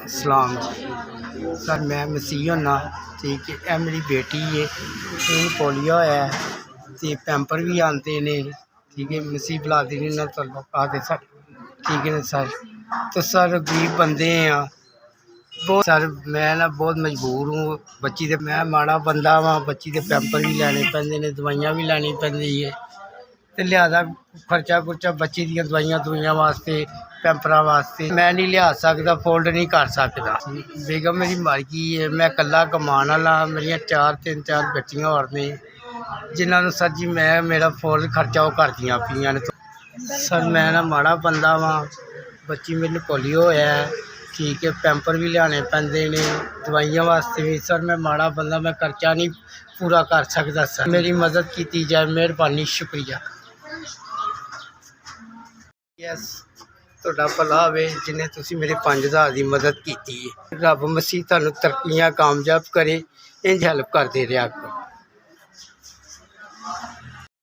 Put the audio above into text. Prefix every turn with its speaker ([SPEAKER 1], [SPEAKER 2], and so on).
[SPEAKER 1] सलाम सर, मैं मसीह होना। ठीक है, यह मेरी बेटी है, इन्हें पोलियो है तो पैंपर भी आते ने। ठीक है, मसीह बुला देने ना आते सर। ठीक है ना सर। तो सर गरीब बंदे हैं बहुत सर, मैं ना बहुत मजबूर हूँ। बच्ची दे मैं माड़ा बंदा वहाँ, बच्ची के पैंपर भी लैने पैंदे ने, दवाइयाँ भी लैनी पैंदी है। तो लिहाजा खर्चा खुर्चा बच्ची दी दवाइयां वास्ते, पैंपरा वास्ते मैं नहीं लिया सकता, फोल्ड नहीं कर सकता। बेगम मेरी मर गई है, मैं कला कमान वाला। मेरिया तीन चार बच्चियां और ने जिन्होंने सर जी मैं मेरा फोल्ड खर्चा वो करदियां पियां ने। सर मैं ना माड़ा बंदा वहाँ, बच्ची मेरी पोलियो है। ठीक है, पैंपर भी लियाने पैंदे ने, दवाइयां वास्ते भी। सर मैं माड़ा बंदा, मैं खर्चा नहीं पूरा कर सकता सर, मेरी मदद की जाए, मेहरबानी, शुक्रिया। यस, ਤੁਹਾਡਾ ਭਲਾ ਹੋਵੇ ਜਿन्हें ਤੁਸੀਂ ਮੇਰੇ 5000 ਦੀ ਮਦਦ ਕੀਤੀ ਹੈ। ਰੱਬ ਮਸੀਹ ਤੁਹਾਨੂੰ ਤਰੱਕੀਆਂ ਕਾਮਯਾਬ ਕਰੇ, ਇੰਝ ਹੈਲਪ ਕਰਦੇ ਰਿਹਾ ਕਰੋ।